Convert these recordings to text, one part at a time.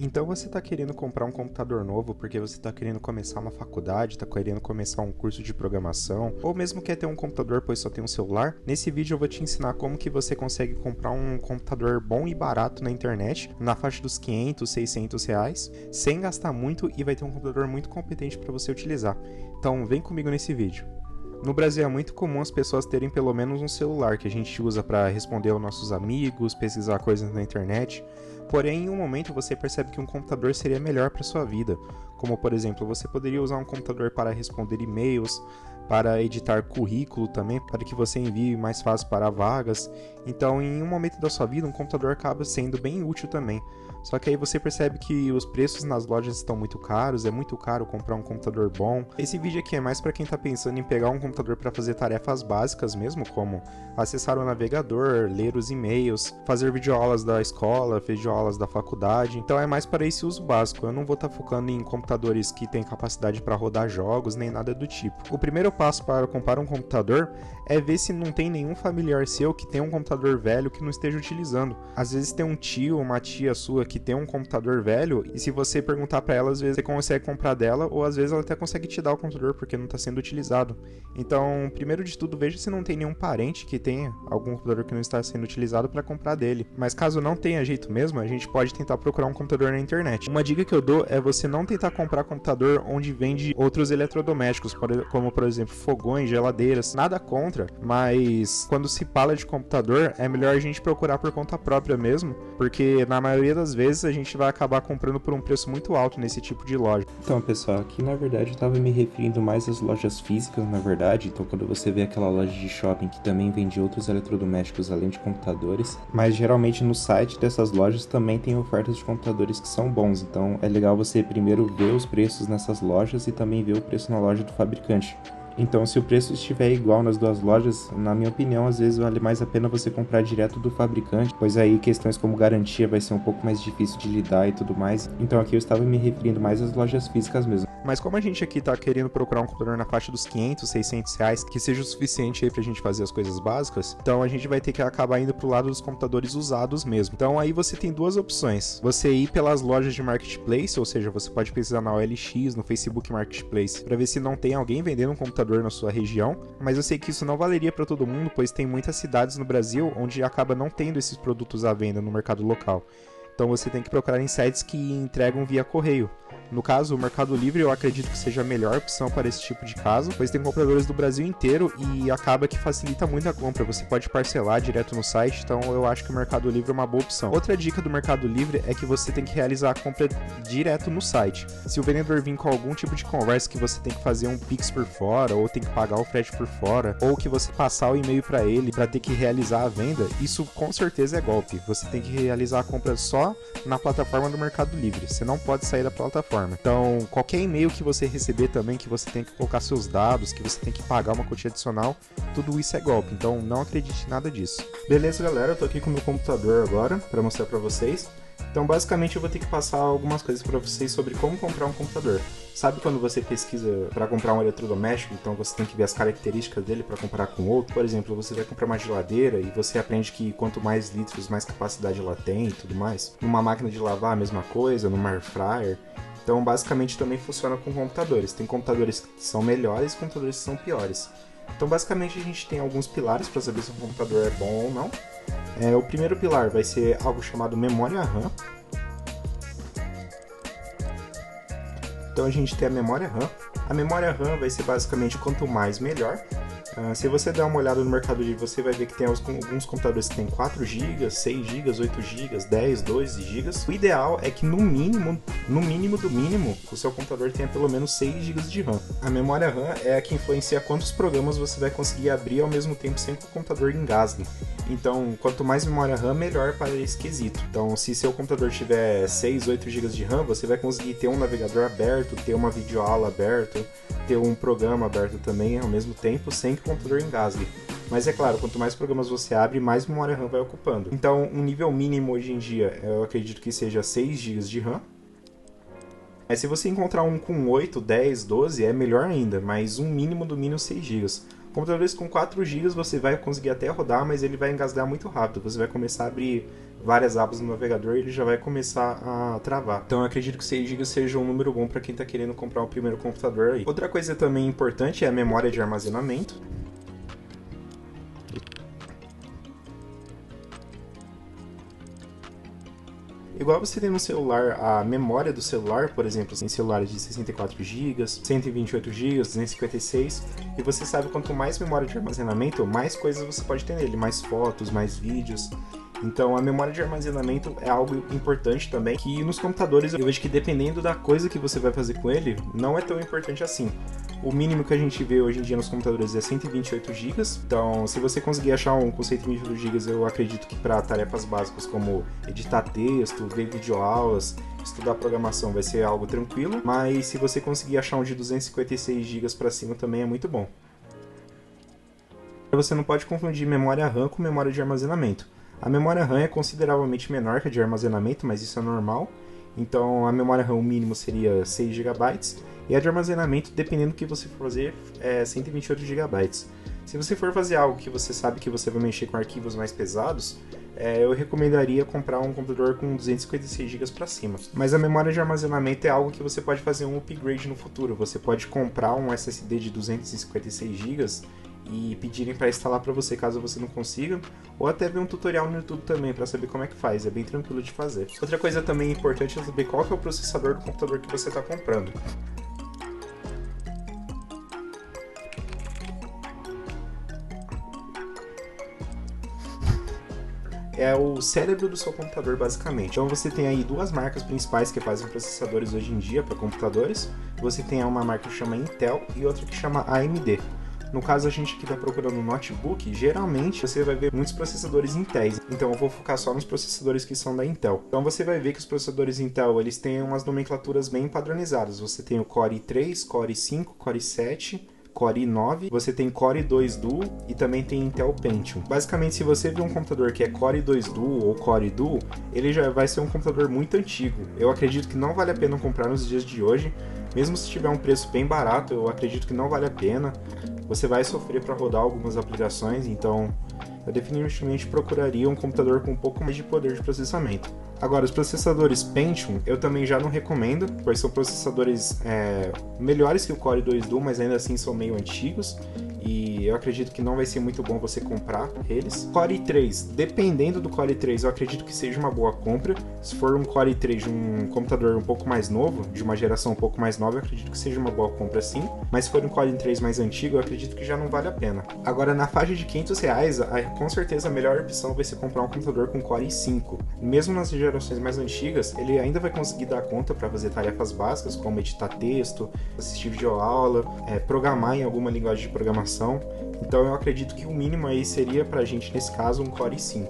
Então você está querendo comprar um computador novo porque você está querendo começar uma faculdade, está querendo começar um curso de programação, ou mesmo quer ter um computador pois só tem um celular? Nesse vídeo eu vou te ensinar como que você consegue comprar um computador bom e barato na internet, na faixa dos 500, 600 reais, sem gastar muito e vai ter um computador muito competente para você utilizar. Então vem comigo nesse vídeo. No Brasil é muito comum as pessoas terem pelo menos um celular que a gente usa para responder aos nossos amigos, pesquisar coisas na internet. Porém, em um momento você percebe que um computador seria melhor para sua vida, como por exemplo, você poderia usar um computador para responder e-mails, para editar currículo também, para que você envie mais fácil para vagas. Então, em um momento da sua vida, um computador acaba sendo bem útil também. Só que aí você percebe que os preços nas lojas estão muito caros, é muito caro comprar um computador bom. Esse vídeo aqui é mais para quem está pensando em pegar um computador para fazer tarefas básicas mesmo, como acessar o navegador, ler os e-mails, fazer videoaulas da escola, videoaulas da faculdade. Então é mais para esse uso básico. Eu não vou estar focando em computadores que têm capacidade para rodar jogos, nem nada do tipo. O primeiro passo para comprar um computador é ver se não tem nenhum familiar seu que tenha um computador velho que não esteja utilizando. Às vezes tem um tio, uma tia sua que tem um computador velho e se você perguntar para ela, às vezes você consegue comprar dela ou às vezes ela até consegue te dar o computador porque não está sendo utilizado. Então, primeiro de tudo, veja se não tem nenhum parente que tenha algum computador que não está sendo utilizado para comprar dele. Mas caso não tenha jeito mesmo, a gente pode tentar procurar um computador na internet. Uma dica que eu dou é você não tentar comprar computador onde vende outros eletrodomésticos, como por exemplo fogões, geladeiras, nada contra, mas quando se fala de computador é melhor a gente procurar por conta própria mesmo, porque na maioria das vezes a gente vai acabar comprando por um preço muito alto nesse tipo de loja. Então, pessoal, aqui na verdade eu estava me referindo mais às lojas físicas, na verdade. Então, quando você vê aquela loja de shopping que também vende outros eletrodomésticos além de computadores, mas geralmente no site dessas lojas também tem ofertas de computadores que são bons. Então, é legal você primeiro ver os preços nessas lojas e também ver o preço na loja do fabricante. Então, se o preço estiver igual nas duas lojas, na minha opinião, às vezes vale mais a pena você comprar direto do fabricante, pois aí questões como garantia vai ser um pouco mais difícil de lidar e tudo mais. Então aqui eu estava me referindo mais às lojas físicas mesmo. Mas como a gente aqui tá querendo procurar um computador na faixa dos 500, 600 reais, que seja o suficiente aí pra gente fazer as coisas básicas, então a gente vai ter que acabar indo pro lado dos computadores usados mesmo. Então aí você tem duas opções. Você ir pelas lojas de marketplace, ou seja, você pode pesquisar na OLX, no Facebook Marketplace, pra ver se não tem alguém vendendo um computador na sua região, mas eu sei que isso não valeria para todo mundo, pois tem muitas cidades no Brasil onde acaba não tendo esses produtos à venda no mercado local. Então você tem que procurar em sites que entregam via correio. No caso, o Mercado Livre eu acredito que seja a melhor opção para esse tipo de caso, pois tem compradores do Brasil inteiro e acaba que facilita muito a compra. Você pode parcelar direto no site, então eu acho que o Mercado Livre é uma boa opção. Outra dica do Mercado Livre é que você tem que realizar a compra direto no site. Se o vendedor vir com algum tipo de conversa que você tem que fazer um Pix por fora, ou tem que pagar o frete por fora, ou que você passar o e-mail para ele para ter que realizar a venda, isso com certeza é golpe. Você tem que realizar a compra só na plataforma do Mercado Livre. Você não pode sair da plataforma. Então, qualquer e-mail que você receber também, que você tem que colocar seus dados, que você tem que pagar uma quantia adicional, tudo isso é golpe. Então, não acredite em nada disso. Beleza, galera? Eu tô aqui com o meu computador agora para mostrar para vocês. Então, basicamente, eu vou ter que passar algumas coisas para vocês sobre como comprar um computador. Sabe quando você pesquisa para comprar um eletrodoméstico, então você tem que ver as características dele para comparar com outro? Por exemplo, você vai comprar uma geladeira e você aprende que quanto mais litros, mais capacidade ela tem e tudo mais. Numa máquina de lavar, a mesma coisa, numa air fryer. Então, basicamente, também funciona com computadores. Tem computadores que são melhores e computadores que são piores. Então, basicamente, a gente tem alguns pilares para saber se um computador é bom ou não. O primeiro pilar vai ser algo chamado memória RAM. Então, a gente tem a memória RAM. A memória RAM vai ser basicamente quanto mais melhor. Se você der uma olhada no Mercado Livre, você vai ver que tem alguns computadores que tem 4 GB, 6 GB, 8 GB, 10, 12 GB. O ideal é que no mínimo do mínimo, o seu computador tenha pelo menos 6 GB de RAM. A memória RAM é a que influencia quantos programas você vai conseguir abrir ao mesmo tempo sem que o computador engasgue. Então, quanto mais memória RAM, melhor para esse quesito. Então, se seu computador tiver 6, 8 GB de RAM, você vai conseguir ter um navegador aberto, ter uma videoaula aberta, ter um programa aberto também ao mesmo tempo, sem que o computador engasgue. Mas é claro, quanto mais programas você abre, mais memória RAM vai ocupando. Então, um nível mínimo hoje em dia, eu acredito que seja 6 GB de RAM. Se você encontrar um com 8, 10, 12, é melhor ainda, mas um mínimo do mínimo 6 GB. Computadores com 4 GB você vai conseguir até rodar, mas ele vai engasgar muito rápido. Você vai começar a abrir várias abas no navegador e ele já vai começar a travar. Então eu acredito que 6 GB seja um número bom para quem está querendo comprar o primeiro computador aí. Outra coisa também importante é a memória de armazenamento. Igual você tem no celular, a memória do celular, por exemplo, em celulares de 64 GB, 128 GB, 256, e você sabe quanto mais memória de armazenamento, mais coisas você pode ter nele, mais fotos, mais vídeos. Então a memória de armazenamento é algo importante também, que nos computadores eu vejo que dependendo da coisa que você vai fazer com ele, não é tão importante assim. O mínimo que a gente vê hoje em dia nos computadores é 128 GB, então se você conseguir achar um com 128 GB, eu acredito que para tarefas básicas como editar texto, ver videoaulas, estudar programação vai ser algo tranquilo, mas se você conseguir achar um de 256 GB para cima também é muito bom. Você não pode confundir memória RAM com memória de armazenamento. A memória RAM é consideravelmente menor que a de armazenamento, mas isso é normal. Então a memória RAM o mínimo seria 6 GB e a de armazenamento, dependendo do que você for fazer, é 128 GB. Se você for fazer algo que você sabe que você vai mexer com arquivos mais pesados, eu recomendaria comprar um computador com 256 GB para cima. Mas a memória de armazenamento é algo que você pode fazer um upgrade no futuro. Você pode comprar um SSD de 256 GB e pedirem para instalar para você caso você não consiga, ou até ver um tutorial no YouTube também para saber como é que faz, é bem tranquilo de fazer. Outra coisa também importante é saber qual que é o processador do computador que você está comprando. É o cérebro do seu computador, basicamente. Então você tem aí duas marcas principais que fazem processadores hoje em dia para computadores. Você tem uma marca que chama Intel e outra que chama AMD. No caso, a gente que está procurando um notebook, geralmente você vai ver muitos processadores Intel. Então eu vou focar só nos processadores que são da Intel. Então você vai ver que os processadores Intel, eles têm umas nomenclaturas bem padronizadas. Você tem o Core i3, Core i5, Core i7, Core i9, você tem Core i2 Duo e também tem Intel Pentium. Basicamente, se você vê um computador que é Core i2 Duo ou Core Duo, ele já vai ser um computador muito antigo. Eu acredito que não vale a pena comprar nos dias de hoje. Mesmo se tiver um preço bem barato, eu acredito que não vale a pena. Você vai sofrer para rodar algumas aplicações, então eu definitivamente procuraria um computador com um pouco mais de poder de processamento. Agora, os processadores Pentium eu também já não recomendo, pois são processadores melhores que o Core i2 Duo, mas ainda assim são meio antigos. E eu acredito que não vai ser muito bom você comprar eles. Core i3, dependendo do Core i3, eu acredito que seja uma boa compra. Se for um Core i3 de um computador um pouco mais novo, de uma geração um pouco mais nova, eu acredito que seja uma boa compra sim. Mas se for um Core i3 mais antigo, eu acredito que já não vale a pena. Agora, na faixa de R$500, com certeza a melhor opção vai ser comprar um computador com Core i5. Mesmo nas gerações mais antigas, ele ainda vai conseguir dar conta para fazer tarefas básicas, como editar texto, assistir videoaula, programar em alguma linguagem de programação. Então eu acredito que o mínimo aí seria pra gente, nesse caso, um Core i5.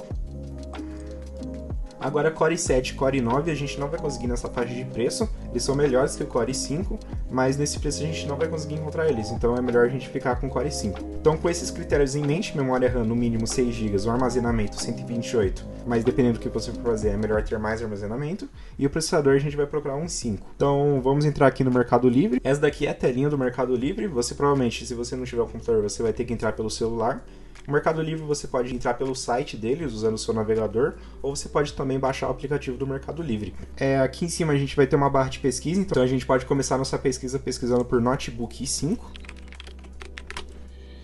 Agora Core i7 e Core i9 a gente não vai conseguir nessa faixa de preço, eles são melhores que o Core i5, mas nesse preço a gente não vai conseguir encontrar eles, então é melhor a gente ficar com o Core i5. Então com esses critérios em mente, memória RAM no mínimo 6 GB, o armazenamento 128, mas dependendo do que você for fazer é melhor ter mais armazenamento, e o processador a gente vai procurar um i5. Então vamos entrar aqui no Mercado Livre, essa daqui é a telinha do Mercado Livre, você provavelmente, se você não tiver o computador, você vai ter que entrar pelo celular. No Mercado Livre você pode entrar pelo site deles usando o seu navegador, ou você pode também baixar o aplicativo do Mercado Livre. Aqui em cima a gente vai ter uma barra de pesquisa, então a gente pode começar nossa pesquisa pesquisando por notebook i5.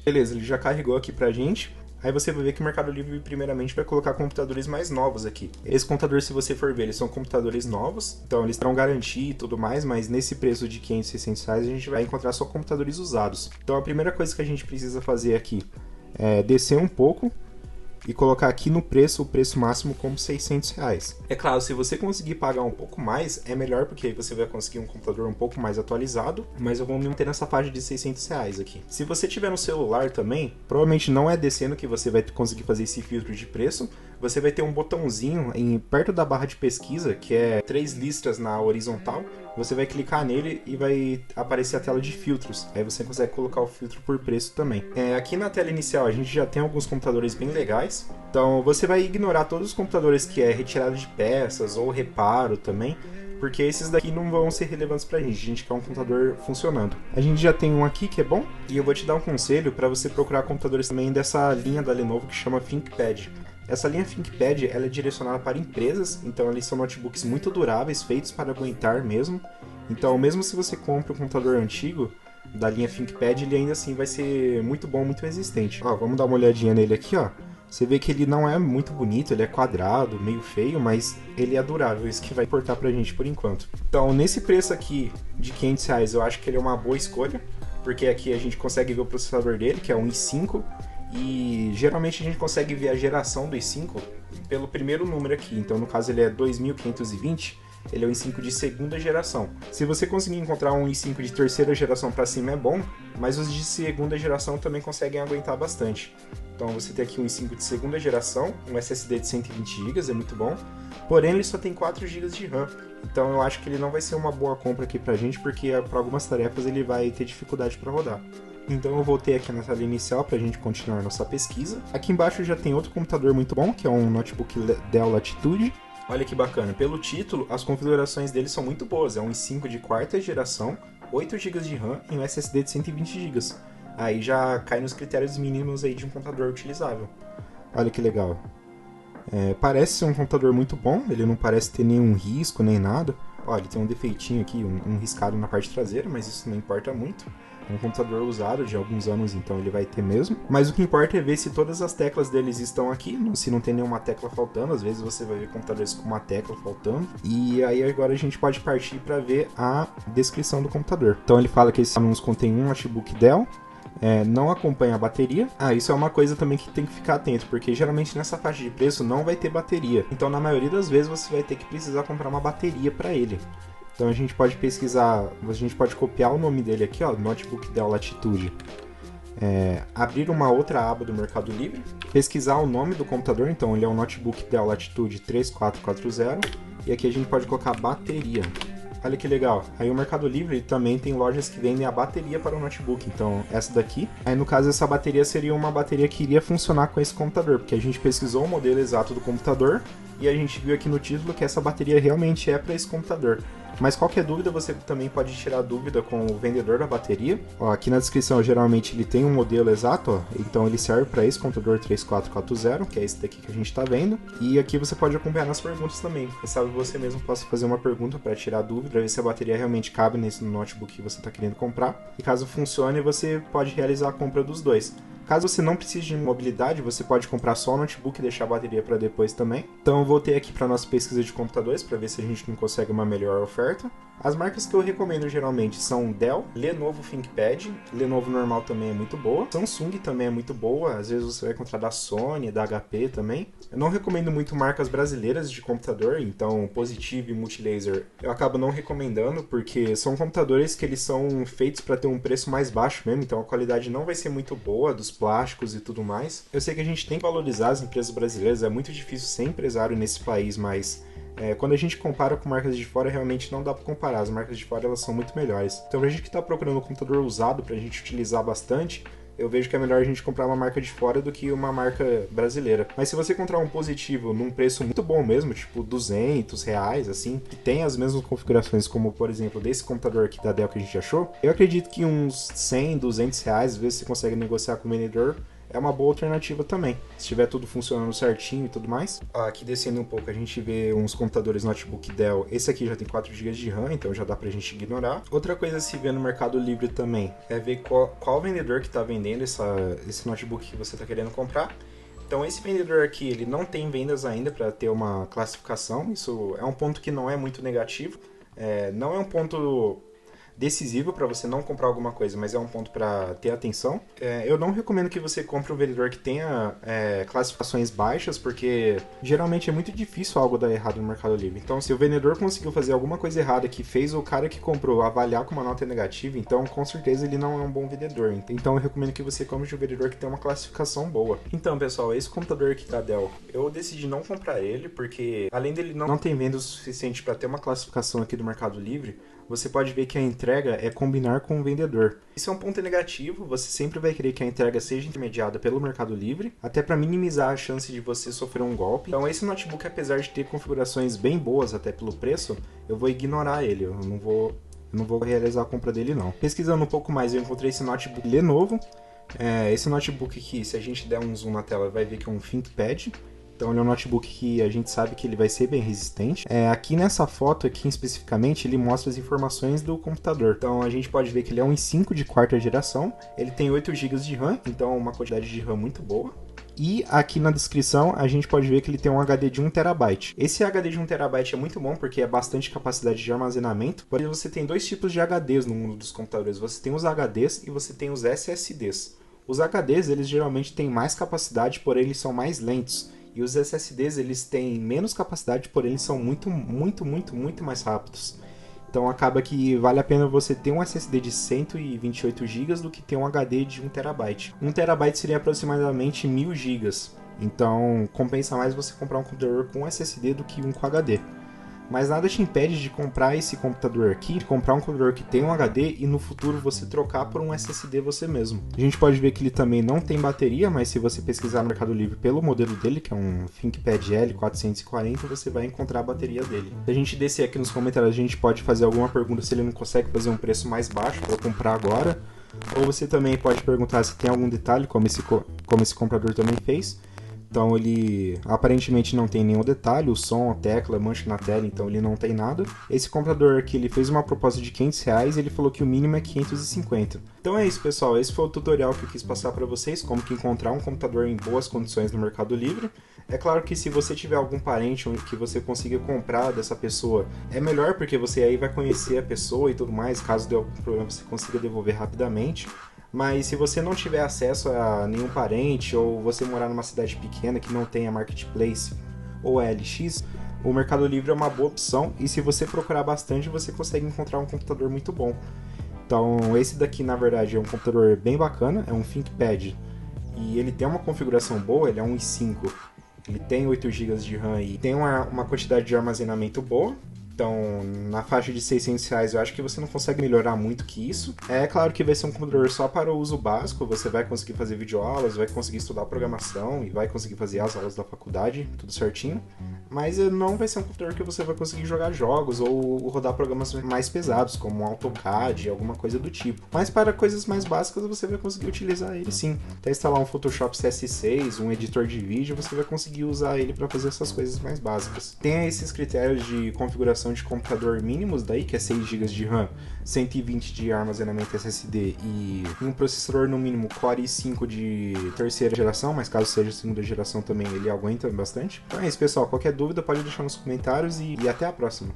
Beleza, ele já carregou aqui pra gente. Aí você vai ver que o Mercado Livre primeiramente vai colocar computadores mais novos aqui. Esse computador, se você for ver, eles são computadores novos, então eles terão garantia e tudo mais, mas nesse preço de 500, 600 reais a gente vai encontrar só computadores usados. Então a primeira coisa que a gente precisa fazer aqui descer um pouco e colocar aqui no preço, o preço máximo como R$600. É claro, se você conseguir pagar um pouco mais, é melhor, porque aí você vai conseguir um computador um pouco mais atualizado, mas eu vou me manter nessa faixa de R$600 aqui. Se você tiver no celular também, provavelmente não é descendo que você vai conseguir fazer esse filtro de preço, você vai ter um botãozinho perto da barra de pesquisa, que é 3 listras na horizontal, você vai clicar nele e vai aparecer a tela de filtros. Aí você consegue colocar o filtro por preço também. Aqui na tela inicial a gente já tem alguns computadores bem legais. Então você vai ignorar todos os computadores que é retirada de peças ou reparo também. porque esses daqui não vão ser relevantes pra gente. A gente quer um computador funcionando. A gente já tem um aqui que é bom, e eu vou te dar um conselho para você procurar computadores também dessa linha da Lenovo que chama ThinkPad. Essa linha ThinkPad ela é direcionada para empresas, então eles são notebooks muito duráveis, feitos para aguentar mesmo. Então, mesmo se você compra um computador antigo da linha ThinkPad, ele ainda assim vai ser muito bom, muito resistente. Ó, vamos dar uma olhadinha nele aqui, ó. Você vê que ele não é muito bonito, ele é quadrado, meio feio, mas ele é durável, isso que vai importar pra gente por enquanto. Então, nesse preço aqui de R$500, eu acho que ele é uma boa escolha, porque aqui a gente consegue ver o processador dele, que é um i5, e geralmente a gente consegue ver a geração do i5 pelo primeiro número aqui. Então, no caso, ele é 2520, ele é um i5 de segunda geração. Se você conseguir encontrar um i5 de terceira geração para cima é bom, mas os de segunda geração também conseguem aguentar bastante. Então você tem aqui um i5 de segunda geração, um SSD de 120 GB, é muito bom. Porém ele só tem 4 GB de RAM, então eu acho que ele não vai ser uma boa compra aqui pra gente, porque para algumas tarefas ele vai ter dificuldade para rodar. Então eu voltei aqui na tela inicial para a gente continuar nossa pesquisa. Aqui embaixo já tem outro computador muito bom, que é um notebook Dell Latitude. Olha que bacana, pelo título, as configurações dele são muito boas. É um i5 de quarta geração, 8 GB de RAM e um SSD de 120 GB. Aí já cai nos critérios mínimos aí de um computador utilizável. Olha que legal. Parece ser um computador muito bom, ele não parece ter nenhum risco nem nada. Olha, ele tem um defeitinho aqui, um riscado na parte traseira, mas isso não importa muito. É um computador usado de alguns anos, então ele vai ter mesmo. Mas o que importa é ver se todas as teclas deles estão aqui, se não tem nenhuma tecla faltando. Às vezes você vai ver computadores com uma tecla faltando. E aí agora a gente pode partir para ver a descrição do computador. Então ele fala que esse anúncio contém um notebook Dell. Não acompanha a bateria. Isso é uma coisa também que tem que ficar atento, porque geralmente nessa faixa de preço não vai ter bateria. Então na maioria das vezes você vai ter que precisar comprar uma bateria para ele. Então a gente pode pesquisar, a gente pode copiar o nome dele aqui, ó, Notebook Dell Latitude. Abrir uma outra aba do Mercado Livre, pesquisar o nome do computador, então ele é um Notebook Dell Latitude 3440, e aqui a gente pode colocar bateria. Olha que legal, aí o Mercado Livre também tem lojas que vendem a bateria para o notebook, então essa daqui, aí no caso essa bateria seria uma bateria que iria funcionar com esse computador, porque a gente pesquisou o modelo exato do computador e a gente viu aqui no título que essa bateria realmente é para esse computador. Mas qualquer dúvida você também pode tirar dúvida com o vendedor da bateria. Ó, aqui na descrição geralmente ele tem um modelo exato, ó, então ele serve para esse computador 3440, que é esse daqui que a gente está vendo. E aqui você pode acompanhar nas perguntas também. Quem sabe você mesmo possa fazer uma pergunta para tirar dúvida, para ver se a bateria realmente cabe nesse notebook que você está querendo comprar. E caso funcione, você pode realizar a compra dos dois. Caso você não precise de mobilidade, você pode comprar só o notebook e deixar a bateria para depois também. Então eu voltei aqui para nossa pesquisa de computadores para ver se a gente não consegue uma melhor oferta. As marcas que eu recomendo geralmente são Dell, Lenovo ThinkPad, Lenovo normal também é muito boa, Samsung também é muito boa, às vezes você vai encontrar da Sony, da HP também. Eu não recomendo muito marcas brasileiras de computador, então Positive e Multilaser eu acabo não recomendando porque são computadores que eles são feitos para ter um preço mais baixo mesmo, então a qualidade não vai ser muito boa dos plásticos e tudo mais. Eu sei que a gente tem que valorizar as empresas brasileiras, é muito difícil ser empresário nesse país, mas quando a gente compara com marcas de fora, realmente não dá para comparar. As marcas de fora elas são muito melhores. Então, pra gente que está procurando um computador usado pra gente utilizar bastante, eu vejo que é melhor a gente comprar uma marca de fora do que uma marca brasileira. Mas se você encontrar um Positivo num preço muito bom mesmo, tipo R$200, assim, que tem as mesmas configurações como, por exemplo, desse computador aqui da Dell que a gente achou, eu acredito que uns R$100, R$200, às vezes você consegue negociar com o vendedor, é uma boa alternativa também, se tiver tudo funcionando certinho e tudo mais. Aqui descendo um pouco a gente vê uns computadores notebook Dell, esse aqui já tem 4 GB de RAM, então já dá pra gente ignorar. Outra coisa a se ver no Mercado Livre também é ver qual vendedor que tá vendendo esse notebook que você tá querendo comprar. Então esse vendedor aqui, ele não tem vendas ainda para ter uma classificação, isso é um ponto que não é muito negativo, não é um ponto decisivo para você não comprar alguma coisa, mas é um ponto para ter atenção. Eu não recomendo que você compre um vendedor que tenha classificações baixas, porque geralmente é muito difícil algo dar errado no Mercado Livre. Então, se o vendedor conseguiu fazer alguma coisa errada que fez o cara que comprou avaliar com uma nota negativa, então com certeza ele não é um bom vendedor. Então eu recomendo que você compre de um vendedor que tenha uma classificação boa. Então, pessoal, esse computador aqui da Dell, eu decidi não comprar ele, porque além dele não ter venda o suficiente para ter uma classificação aqui do Mercado Livre, você pode ver que a entrega é combinar com o vendedor. Isso é um ponto negativo, você sempre vai querer que a entrega seja intermediada pelo Mercado Livre, até para minimizar a chance de você sofrer um golpe. Então esse notebook, apesar de ter configurações bem boas até pelo preço, eu vou ignorar ele, eu não vou realizar a compra dele não. Pesquisando um pouco mais, eu encontrei esse notebook Lenovo. Esse notebook aqui, se a gente der um zoom na tela, vai ver que é um ThinkPad. Então ele é um notebook que a gente sabe que ele vai ser bem resistente. Aqui nessa foto, aqui especificamente, ele mostra as informações do computador. Então a gente pode ver que ele é um i5 de quarta geração. Ele tem 8 GB de RAM, então uma quantidade de RAM muito boa. E aqui na descrição a gente pode ver que ele tem um HD de 1 TB. Esse HD de 1 TB é muito bom porque é bastante capacidade de armazenamento. Porém você tem dois tipos de HDs no mundo dos computadores. Você tem os HDs e você tem os SSDs. Os HDs eles geralmente têm mais capacidade, porém eles são mais lentos. E os SSDs eles têm menos capacidade, porém eles são muito mais rápidos. Então acaba que vale a pena você ter um SSD de 128 GB do que ter um HD de 1 TB. 1 TB seria aproximadamente 1000 GB. Então compensa mais você comprar um computador com SSD do que um com HD. Mas nada te impede de comprar esse computador aqui, de comprar um computador que tem um HD e no futuro você trocar por um SSD você mesmo. A gente pode ver que ele também não tem bateria, mas se você pesquisar no Mercado Livre pelo modelo dele, que é um ThinkPad L440, você vai encontrar a bateria dele. Se a gente descer aqui nos comentários, a gente pode fazer alguma pergunta se ele não consegue fazer um preço mais baixo para comprar agora. Ou você também pode perguntar se tem algum detalhe, como esse comprador também fez. Então ele aparentemente não tem nenhum detalhe, o som, a tecla, mancha na tela, então ele não tem nada. Esse computador aqui, ele fez uma proposta de R$500 e ele falou que o mínimo é 550. Então é isso, pessoal, esse foi o tutorial que eu quis passar para vocês, como que encontrar um computador em boas condições no Mercado Livre. É claro que se você tiver algum parente que você consiga comprar dessa pessoa, é melhor porque você aí vai conhecer a pessoa e tudo mais, caso dê algum problema você consiga devolver rapidamente. Mas se você não tiver acesso a nenhum parente ou você morar numa cidade pequena que não tenha Marketplace ou LX, o Mercado Livre é uma boa opção e se você procurar bastante você consegue encontrar um computador muito bom. Então esse daqui na verdade é um computador bem bacana, é um ThinkPad e ele tem uma configuração boa, ele é um i5, ele tem 8 GB de RAM e tem uma quantidade de armazenamento boa. Então, na faixa de R$600 eu acho que você não consegue melhorar muito que isso. É claro que vai ser um computador só para o uso básico, você vai conseguir fazer videoaulas, vai conseguir estudar programação e vai conseguir fazer as aulas da faculdade, tudo certinho. Mas não vai ser um computador que você vai conseguir jogar jogos ou rodar programas mais pesados, como um AutoCAD, alguma coisa do tipo. Mas para coisas mais básicas você vai conseguir utilizar ele sim. Até instalar um Photoshop CS6, um editor de vídeo, você vai conseguir usar ele para fazer essas coisas mais básicas. Tem esses critérios de configuração de computador mínimos daí, que é 6 GB de RAM, 120 de armazenamento SSD e um processador no mínimo Core i5 de terceira geração, mas caso seja segunda geração também ele aguenta bastante. Então é isso, pessoal, qualquer dúvida pode deixar nos comentários e até a próxima.